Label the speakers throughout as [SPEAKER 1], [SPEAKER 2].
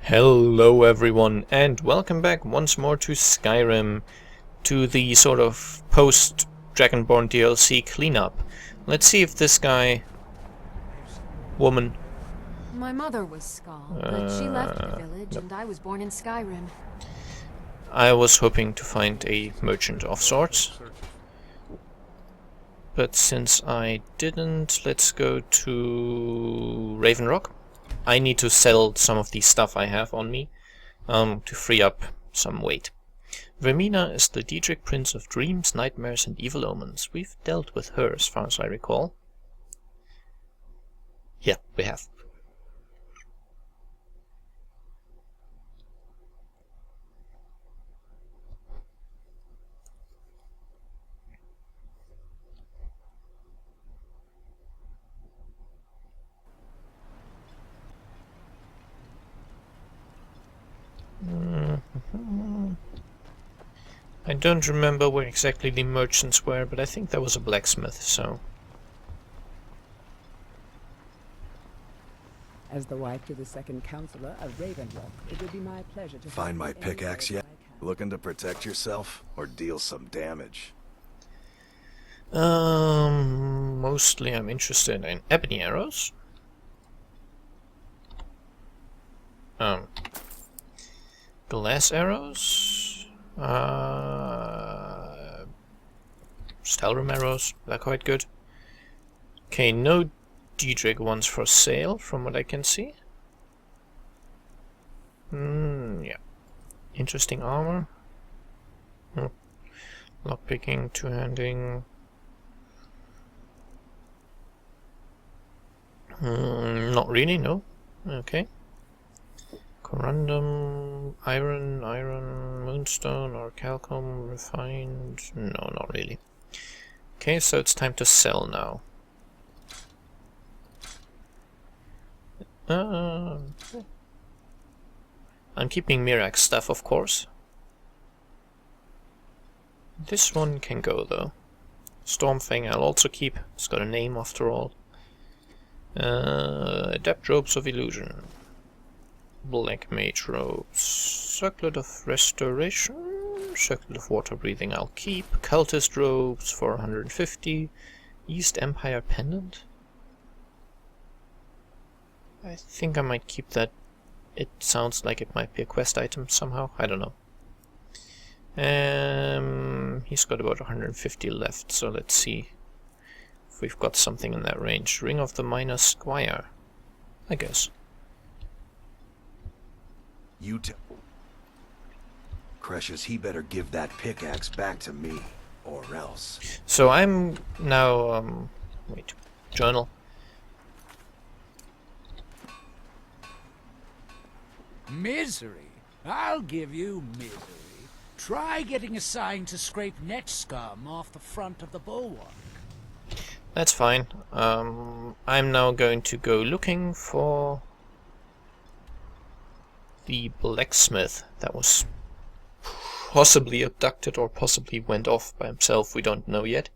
[SPEAKER 1] Hello everyone, and welcome back once more to Skyrim, to the sort of post-Dragonborn DLC cleanup. Let's see if this guy... woman...
[SPEAKER 2] My mother was Skal, but she left the village and I was born in Skyrim.
[SPEAKER 1] I was hoping to find a merchant of sorts. But since I didn't, let's go to Raven Rock. I need to sell some of the stuff I have on me to free up some weight. Vermina is the Daedric Prince of Dreams, Nightmares and Evil Omens. We've dealt with her as far as I recall. Yeah, we have. I don't remember where exactly the merchants were, but I think there was a blacksmith, so...
[SPEAKER 3] As the wife to the second counselor of Ravenlock, it would be my pleasure to
[SPEAKER 4] find my pickaxe yet? Looking to protect yourself or deal some damage?
[SPEAKER 1] Mostly I'm interested in ebony arrows. Glass arrows. Stelrum arrows, they're quite good. Okay, no Daedric ones for sale, from what I can see. Yeah. Interesting armor. Lockpicking, two-handing. Not really, no. Okay. Corundum, iron, moonstone, or calcum, refined... No, not really. Okay, so it's time to sell now. I'm keeping Mirax stuff, of course. This one can go, though. Stormfang I'll also keep. It's got a name, after all. Adept Robes of Illusion. Black Mage Robes. Circlet of Restoration. Circlet of Water Breathing I'll keep. Cultist Robes for 150. East Empire Pendant. I think I might keep that. It sounds like it might be a quest item somehow. I don't know. He's got about 150 left, so let's see if we've got something in that range. Ring of the Minor Squire, I guess.
[SPEAKER 4] Crushes, he better give that pickaxe back to me, or else.
[SPEAKER 1] So I'm now, wait, journal.
[SPEAKER 5] Misery? I'll give you misery. Try getting assigned to scrape net scum off the front of the bulwark.
[SPEAKER 1] That's fine. I'm now going to go looking for the blacksmith that was possibly abducted or possibly went off by himself. We don't know yet.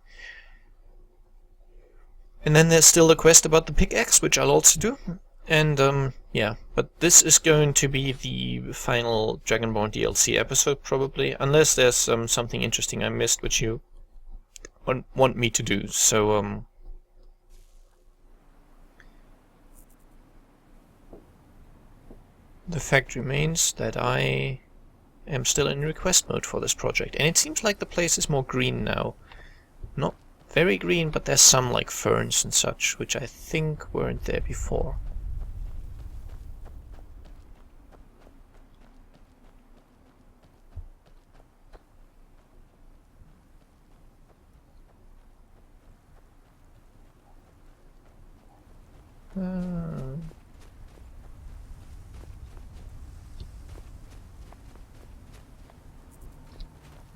[SPEAKER 1] And then there's still the quest about the pickaxe, which I'll also do. And, yeah, but this is going to be the final Dragonborn DLC episode, probably, unless there's something interesting I missed, which you want me to do, so, the fact remains that I am still in request mode for this project, and it seems like the place is more green now. Not very green, but there's some, like, ferns and such, which I think weren't there before.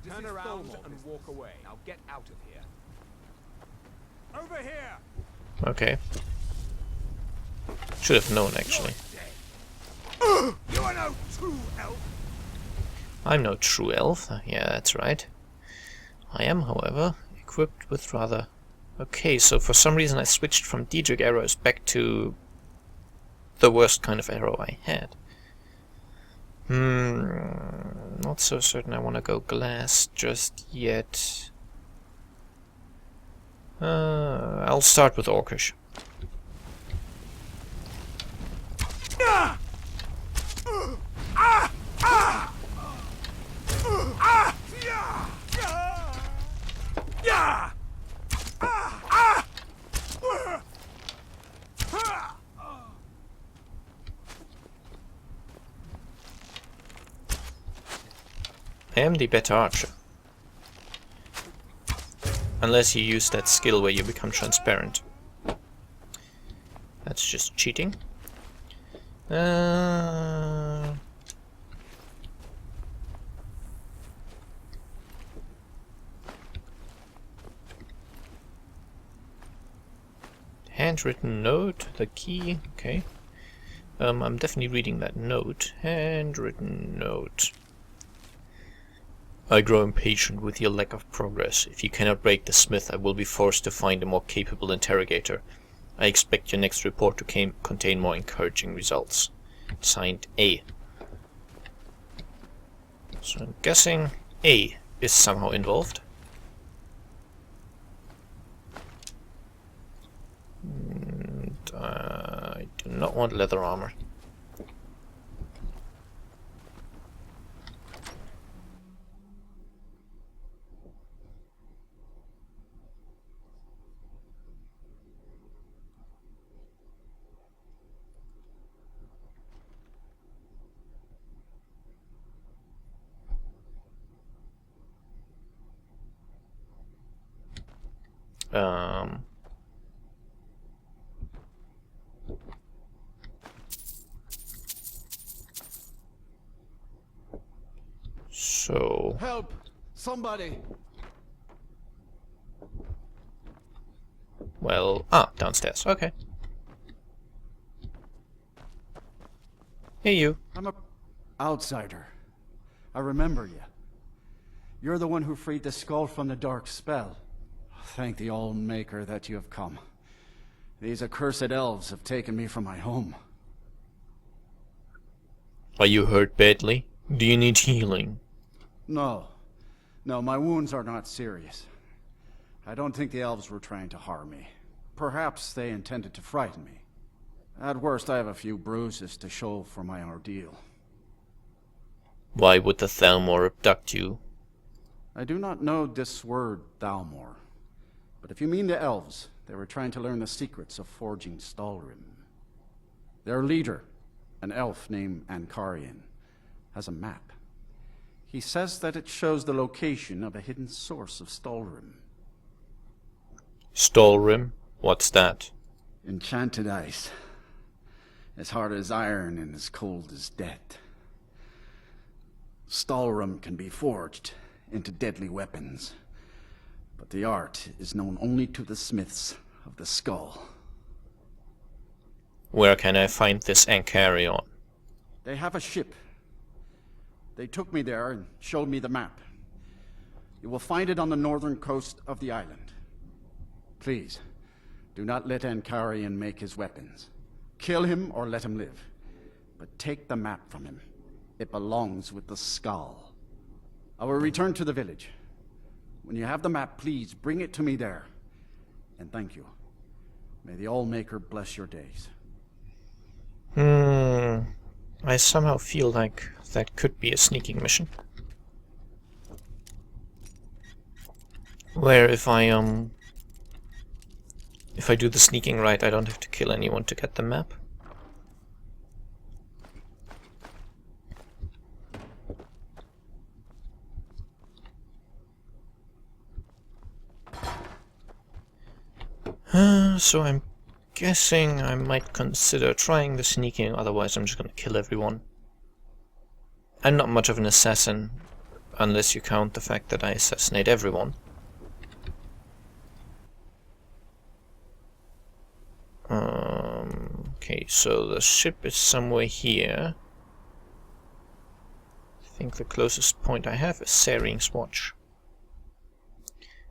[SPEAKER 6] Turn around and walk away. Now get out of here. Over here!
[SPEAKER 1] Okay. Should have known, actually.
[SPEAKER 6] You are no true elf!
[SPEAKER 1] I'm no true elf. Yeah, that's right. I am, however, equipped with rather... Okay, so for some reason I switched from Daedric arrows back to the worst kind of arrow I had. Not so certain I want to go glass just yet. I'll start with Orcish. I am the better archer. Unless you use that skill where you become transparent. That's just cheating. Handwritten note, the key, okay. I'm definitely reading that note. Handwritten note. I grow impatient with your lack of progress. If you cannot break the smith, I will be forced to find a more capable interrogator. I expect your next report to contain more encouraging results. Signed, A. So I'm guessing A is somehow involved. And I do not want leather armor. So
[SPEAKER 7] Help! Somebody!
[SPEAKER 1] well, downstairs. Okay. Hey, you.
[SPEAKER 7] I'm a outsider. I remember you. You're the one who freed the skull from the dark spell. Thank the All-Maker that you have come. These accursed elves have taken me from my home.
[SPEAKER 1] Are you hurt badly? Do you need healing?
[SPEAKER 7] No. No, my wounds are not serious. I don't think the elves were trying to harm me. Perhaps they intended to frighten me. At worst, I have a few bruises to show for my ordeal.
[SPEAKER 1] Why would the Thalmor abduct you?
[SPEAKER 7] I do not know this word, Thalmor. But if you mean the elves, they were trying to learn the secrets of forging Stalrim. Their leader, an elf named Ankarian, has a map. He says that it shows the location of a hidden source of Stalrim.
[SPEAKER 1] Stalrim? What's that?
[SPEAKER 7] Enchanted ice. As hard as iron and as cold as death. Stalrim can be forged into deadly weapons. But the art is known only to the smiths of the skull.
[SPEAKER 1] Where can I find this Ankarion?
[SPEAKER 7] They have a ship. They took me there and showed me the map. You will find it on the northern coast of the island. Please, do not let Ankarian make his weapons. Kill him or let him live. But take the map from him. It belongs with the skull. I will return to the village. When you have the map, please bring it to me there. And thank you. May the All-Maker bless your days.
[SPEAKER 1] I somehow feel like that could be a sneaking mission. Where if I do the sneaking right, I don't have to kill anyone to get the map. So I'm guessing I might consider trying the sneaking, otherwise I'm just gonna kill everyone. I'm not much of an assassin, unless you count the fact that I assassinate everyone. Okay, so the ship is somewhere here. I think the closest point I have is Saring's Watch.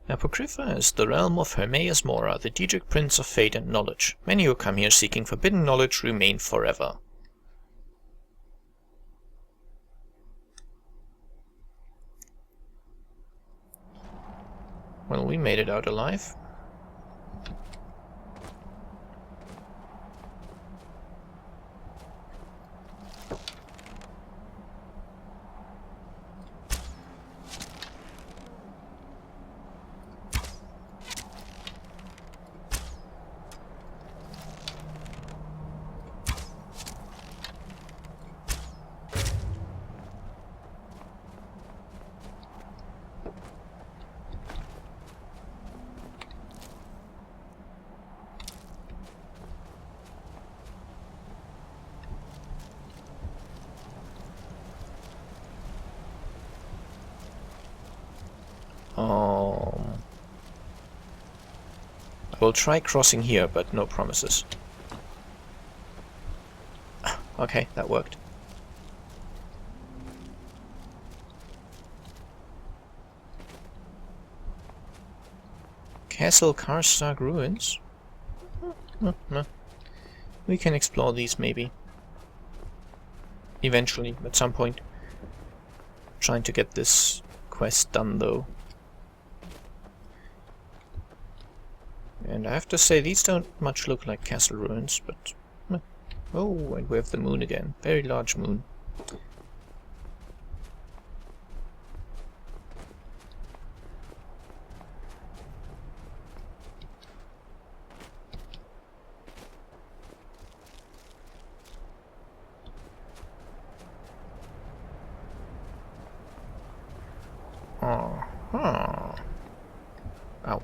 [SPEAKER 1] Apocrypha is the realm of Hermaeus Mora, the Daedric Prince of Fate and Knowledge. Many who come here seeking forbidden knowledge remain forever. Well, we made it out alive. I will try crossing here, but no promises. Okay, that worked. Castle Karstark ruins? No. We can explore these maybe. Eventually, at some point. Trying to get this quest done though. And I have to say, these don't much look like castle ruins, but... Oh, and we have the moon again. Very large moon. Ow.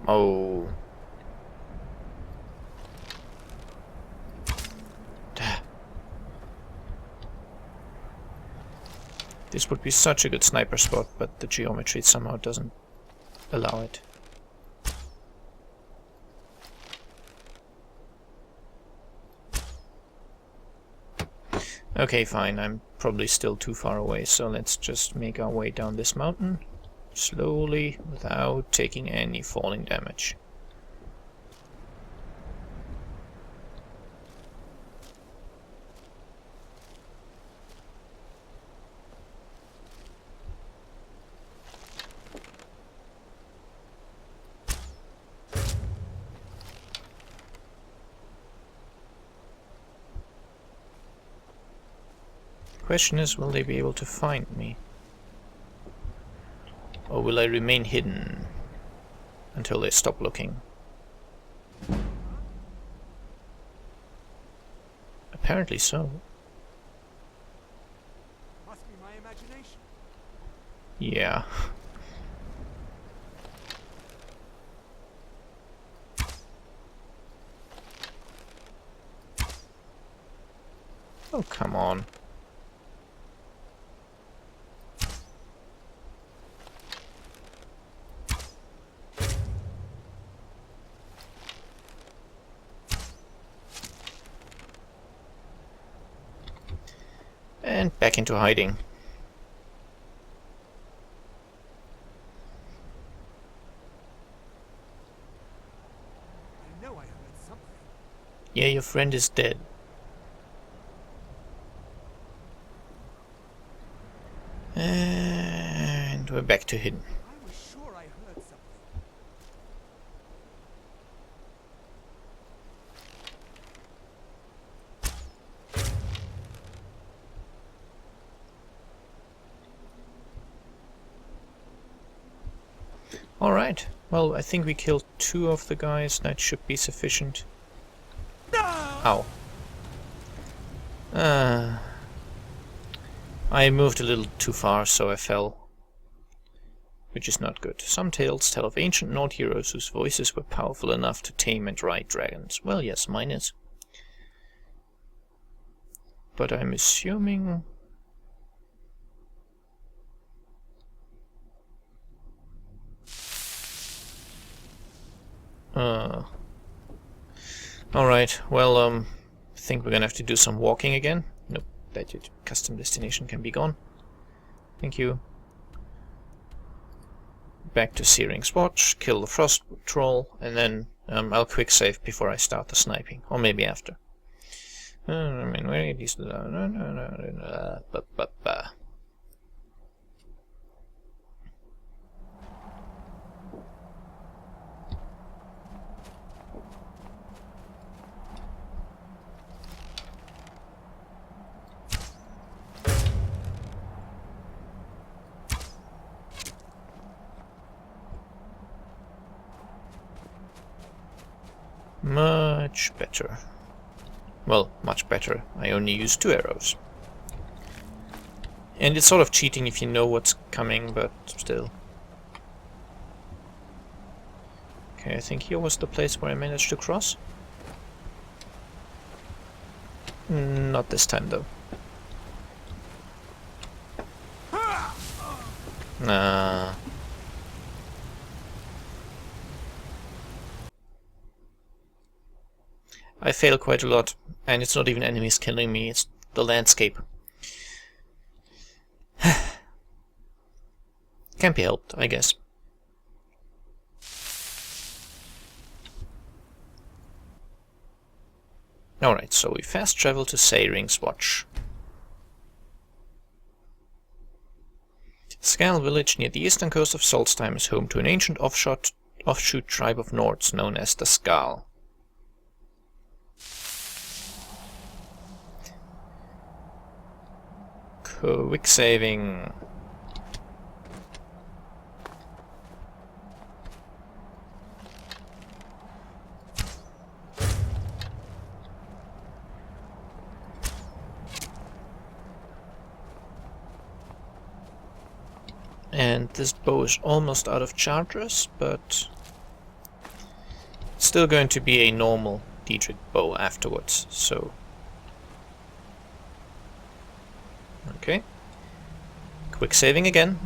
[SPEAKER 1] Oh. This would be such a good sniper spot, but the geometry somehow doesn't allow it. Okay, fine, I'm probably still too far away, so let's just make our way down this mountain. Slowly, without taking any falling damage. The question is, will they be able to find me? Or will I remain hidden until they stop looking? Apparently so.
[SPEAKER 6] Must be my imagination.
[SPEAKER 1] Yeah. Oh, come on. And back into hiding.
[SPEAKER 6] I know I heard something.
[SPEAKER 1] Yeah, your friend is dead. And we're back to hidden.
[SPEAKER 6] I was sure I heard something.
[SPEAKER 1] Alright, well, I think we killed 2 of the guys. That should be sufficient. Ow. I moved a little too far, so I fell. Which is not good. Some tales tell of ancient Nord heroes whose voices were powerful enough to tame and ride dragons. Well, yes, mine is. But I'm assuming... Alright, well, I think we're gonna have to do some walking again. Nope, that your custom destination can be gone. Thank you. back to Searing's Watch, kill the Frost Troll, and then I'll quick save before I start the sniping, or maybe after. I mean, where are these? Much better. Well, much better. I only use 2 arrows. And it's sort of cheating if you know what's coming, but still. Okay, I think here was the place where I managed to cross. Not this time, though. Nah. I fail quite a lot, and it's not even enemies killing me, it's the landscape. Can't be helped, I guess. Alright, so we fast travel to Searing's Watch. Skal village near the eastern coast of Solstheim is home to an ancient offshoot tribe of Nords known as the Skal. Quick saving. And this bow is almost out of charges, but it's still going to be a normal Diedrich bow afterwards, so... Okay. Quick saving again.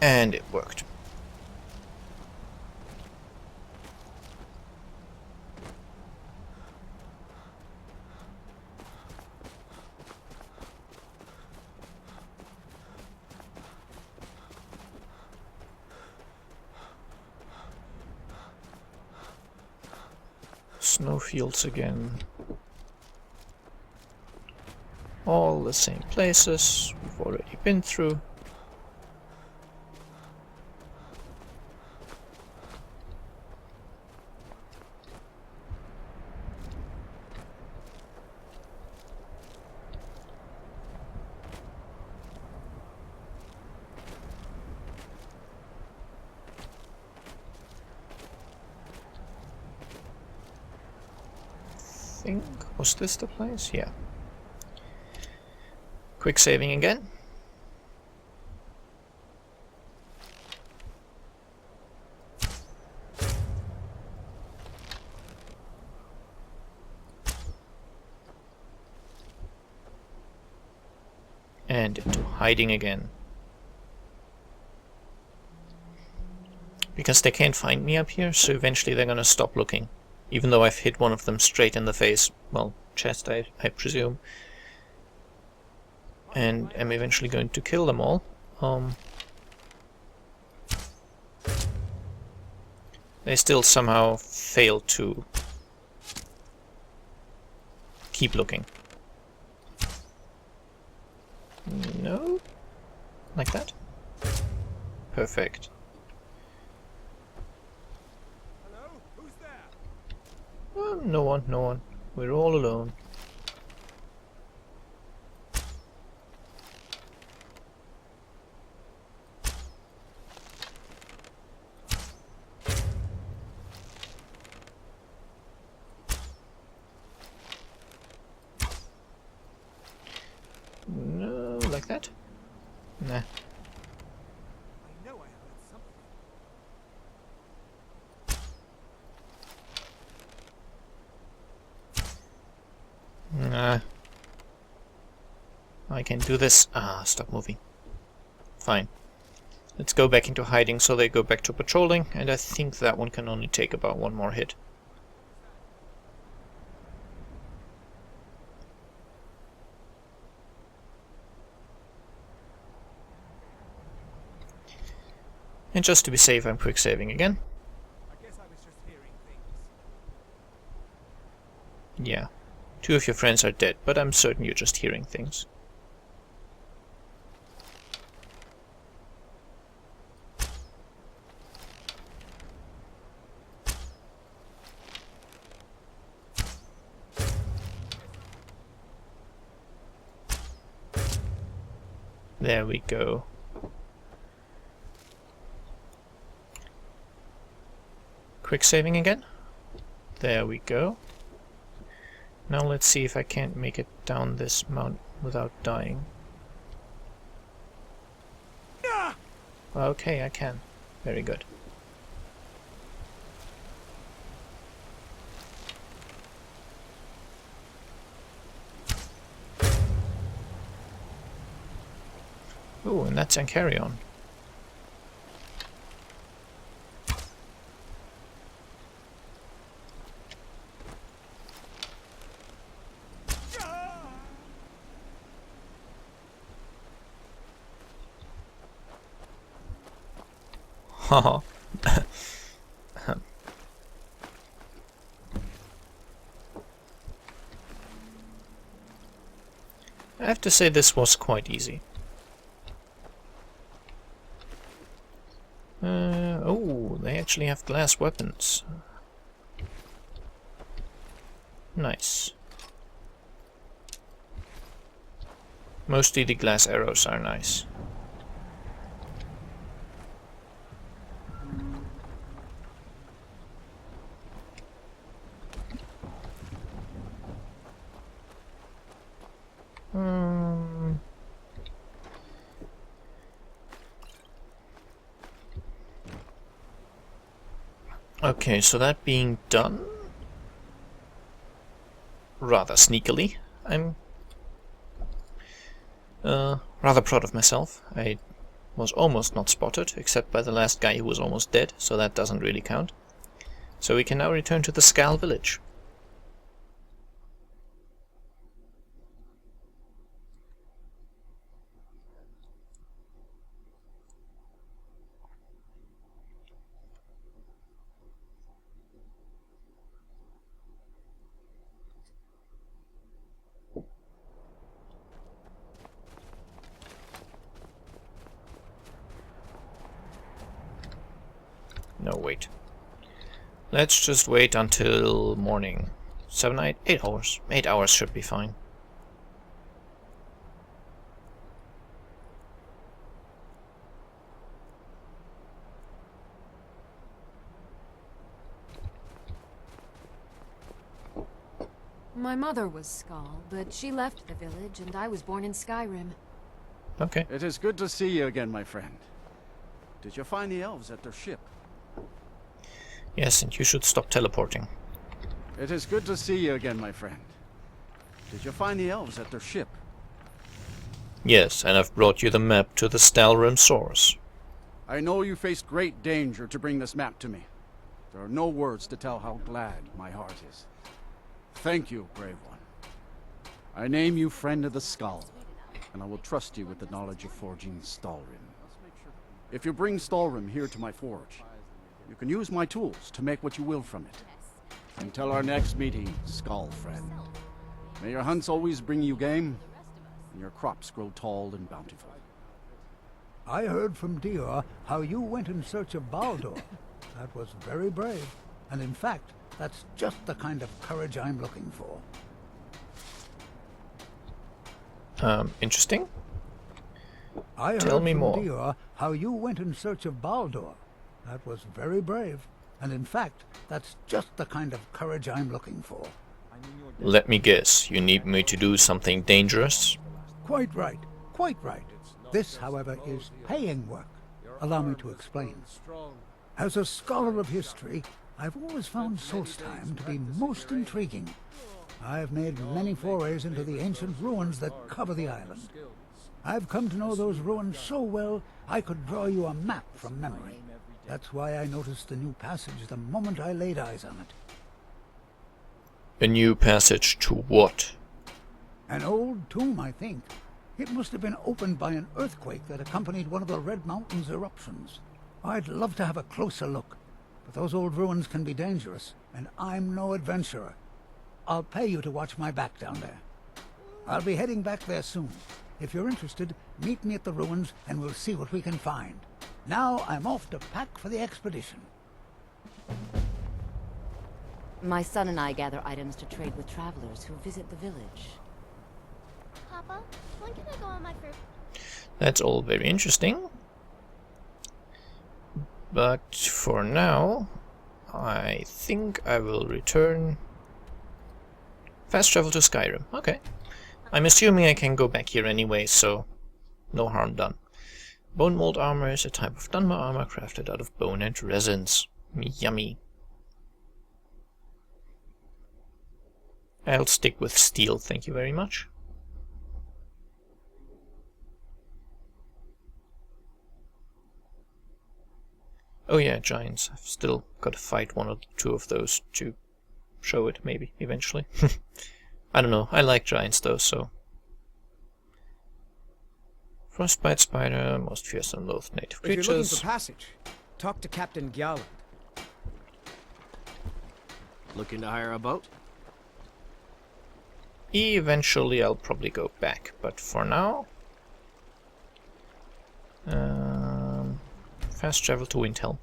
[SPEAKER 1] And it worked. Snowfields again. All the same places we've already been through. Was this the place? Yeah. Quick saving again. And into hiding again. Because they can't find me up here, so eventually they're gonna stop looking. Even though I've hit one of them straight in the face. Well, chest, I presume. And I'm eventually going to kill them all. They still somehow fail to keep looking. No? Like that? Perfect. No one, no one. We're all alone. No, like that? Nah. Nah. I can do this. Ah, stop moving. Fine. Let's go back into hiding so they go back to patrolling, and I think that one can only take about one more hit. And just to be safe, I'm quick saving again.
[SPEAKER 6] I guess I was just hearing things.
[SPEAKER 1] Yeah. 2 of your friends are dead, but I'm certain you're just hearing things. There we go. Quick saving again. There we go. Now let's see if I can't make it down this mount without dying. Okay, I can. Very good. Ooh, and that's Ankarion. Haha. I have to say this was quite easy. Oh, they actually have glass weapons. Nice. Mostly the glass arrows are nice. Okay, so that being done rather sneakily, I'm rather proud of myself. I was almost not spotted, except by the last guy who was almost dead, so that doesn't really count. So we can now return to the Skal village. No, wait. Let's just wait until morning. 8 hours. 8 hours should be fine.
[SPEAKER 2] My mother was Skal, but she left the village and I was born in Skyrim.
[SPEAKER 1] Okay.
[SPEAKER 7] It is good to see you again, my friend. Did you find the elves at their ship?
[SPEAKER 1] Yes, and you should stop teleporting.
[SPEAKER 7] It is good to see you again, my friend. Did you find the elves at their ship?
[SPEAKER 1] Yes, and I've brought you the map to the Stalrim source.
[SPEAKER 7] I know you faced great danger to bring this map to me. There are no words to tell how glad my heart is. Thank you, brave one. I name you Friend of the Skull, and I will trust you with the knowledge of forging Stalrim. If you bring Stalrim here to my forge, you can use my tools to make what you will from it. Until our next meeting, Skull friend. May your hunts always bring you game, and your crops grow tall and bountiful.
[SPEAKER 8] I heard from Dior how you went in search of Baldur. That was very brave, and in fact, that's just the kind of courage I'm looking for.
[SPEAKER 1] Interesting.
[SPEAKER 8] I heard
[SPEAKER 1] Tell me
[SPEAKER 8] from
[SPEAKER 1] more.
[SPEAKER 8] Dior how you went in search of Baldur. That was very brave, and in fact, that's just the kind of courage I'm looking for.
[SPEAKER 1] Let me guess, you need me to do something dangerous?
[SPEAKER 8] Quite right, quite right. This, however, is paying work. Allow me to explain. As a scholar of history, I've always found Solstheim to be most intriguing. I've made many forays into the ancient ruins that cover the island. I've come to know those ruins so well, I could draw you a map from memory. That's why I noticed the new passage the moment I laid eyes on it.
[SPEAKER 1] A new passage to what?
[SPEAKER 8] An old tomb, I think. It must have been opened by an earthquake that accompanied one of the Red Mountain's eruptions. I'd love to have a closer look, but those old ruins can be dangerous, and I'm no adventurer. I'll pay you to watch my back down there. I'll be heading back there soon. If you're interested, meet me at the ruins and we'll see what we can find. Now I'm off to pack for the expedition.
[SPEAKER 9] My son and I gather items to trade with travelers who visit the village.
[SPEAKER 10] Papa, when can I go on my first...
[SPEAKER 1] That's all very interesting. But for now, I think I will return. Fast travel to Skyrim. Okay. I'm assuming I can go back here anyway, so no harm done. Bone mold armor is a type of Dunmer armor crafted out of bone and resins. Yummy. I'll stick with steel, thank you very much. Oh yeah, giants. I've still got to fight one or two of those to show it, maybe, eventually. I don't know, I like giants though, so... Frostbite spider, most fierce and loathed native creatures.
[SPEAKER 6] If you're looking for passage, talk to Captain Gjalland.
[SPEAKER 11] Looking to hire a boat?
[SPEAKER 1] Eventually I'll probably go back, but for now... fast travel to Windhelm.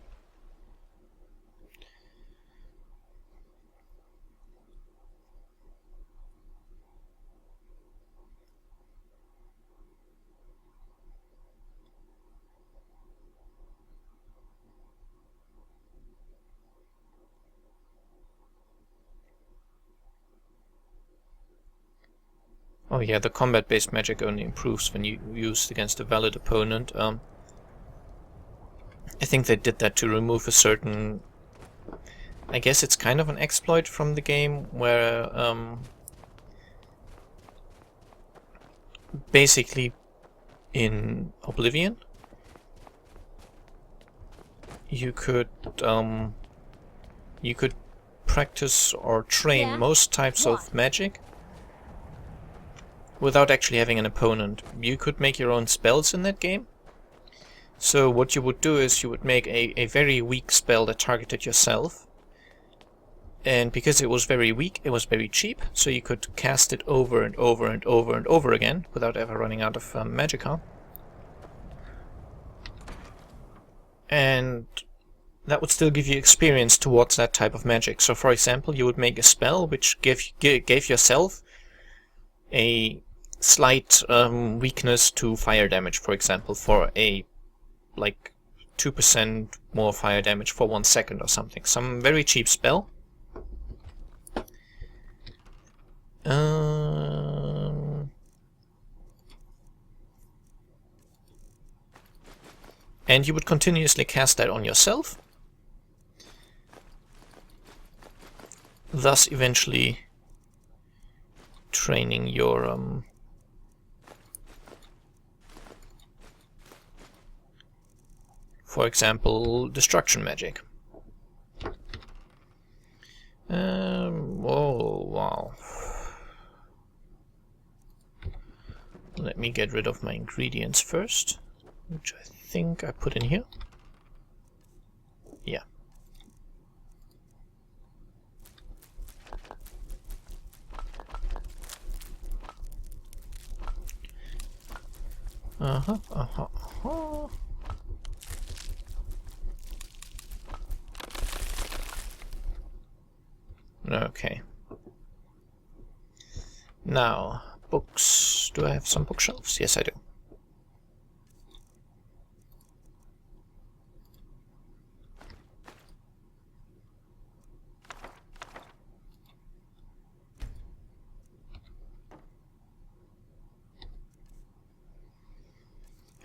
[SPEAKER 1] Oh yeah, the combat-based magic only improves when you use against a valid opponent. I think they did that to remove a certain... I guess it's kind of an exploit from the game, where basically in Oblivion you could practice or train most types of magic without actually having an opponent. You could make your own spells in that game. So what you would do is you would make a very weak spell that targeted yourself. And because it was very weak, it was very cheap, so you could cast it over and over and over and over again without ever running out of magicka. And that would still give you experience towards that type of magic. So for example, you would make a spell which gave yourself a slight weakness to fire damage, for example, for a like 2% more fire damage for 1 second or something. Some very cheap spell. And you would continuously cast that on yourself, thus eventually training your for example, destruction magic. Oh wow. Let me get rid of my ingredients first, which I think I put in here. Yeah. Okay. Now, books. Do I have some bookshelves? Yes, I do.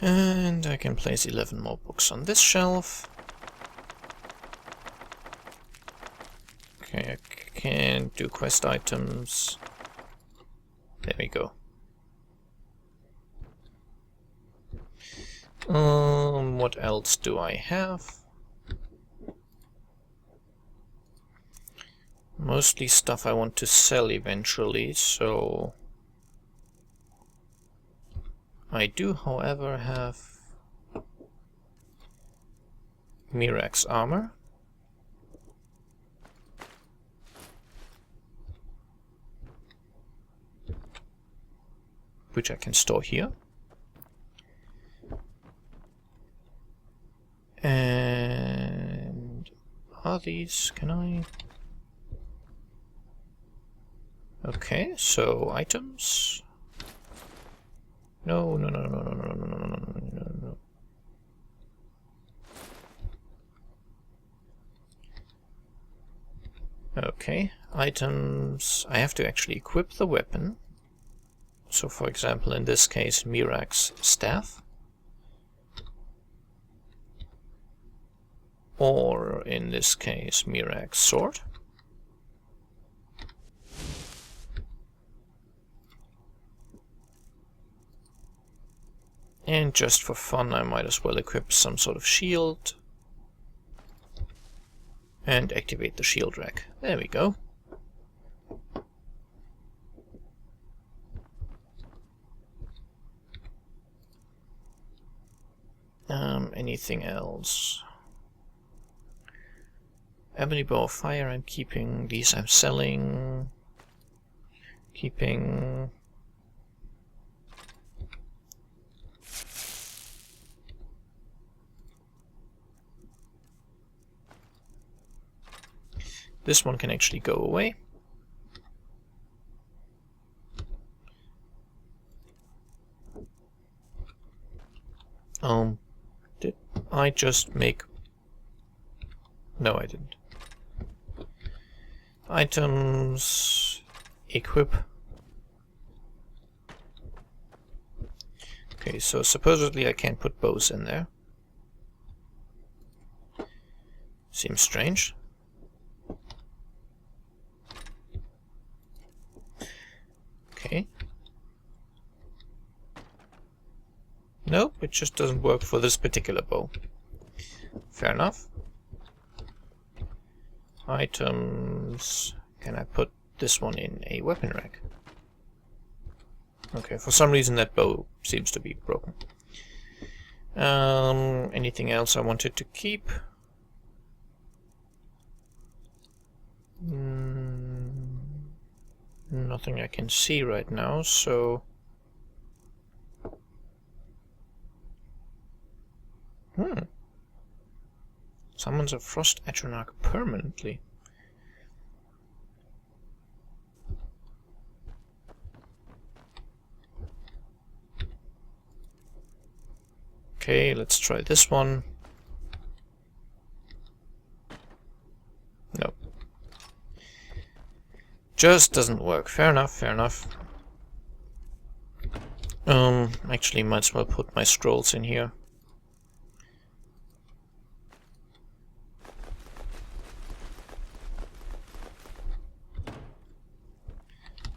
[SPEAKER 1] And I can place 11 more books on this shelf. Okay, I can do quest items. There we go. What else do I have? Mostly stuff I want to sell eventually, so... I do, however, have Mirax armor. Which I can store here. And are these, can I? Okay, so items. No. Okay, items. I have to actually equip the weapon. So, for example, in this case, Mirax staff. Or, in this case, Mirax sword. And just for fun, I might as well equip some sort of shield. And activate the shield rack. There we go. Anything else? Ebony bow of fire I'm keeping. These I'm selling. Keeping. This one can actually go away. Did I just make... No, I didn't. Items... Equip. Okay, so supposedly I can't put bows in there. Seems strange. Okay. Nope, it just doesn't work for this particular bow. Fair enough. Items... Can I put this one in a weapon rack? Okay, for some reason that bow seems to be broken. Anything else I wanted to keep? Nothing I can see right now, so... Summons a Frost Atronach permanently. Okay, let's try this one. Nope. Just doesn't work. Fair enough, fair enough. Actually might as well put my scrolls in here.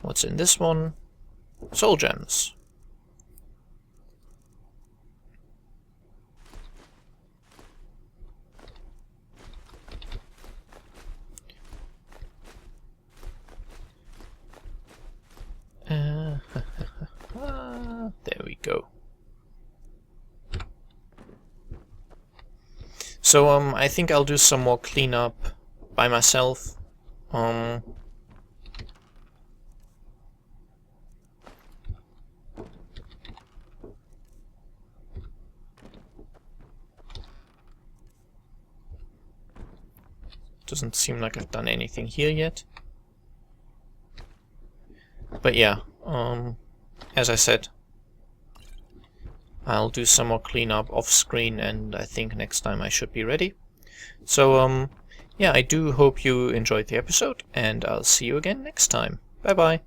[SPEAKER 1] What's in this one? Soul gems. There we go. So I think I'll do some more cleanup by myself. Doesn't seem like I've done anything here yet. But yeah, as I said, I'll do some more cleanup off screen, and I think next time I should be ready. So yeah, I do hope you enjoyed the episode, and I'll see you again next time. Bye bye.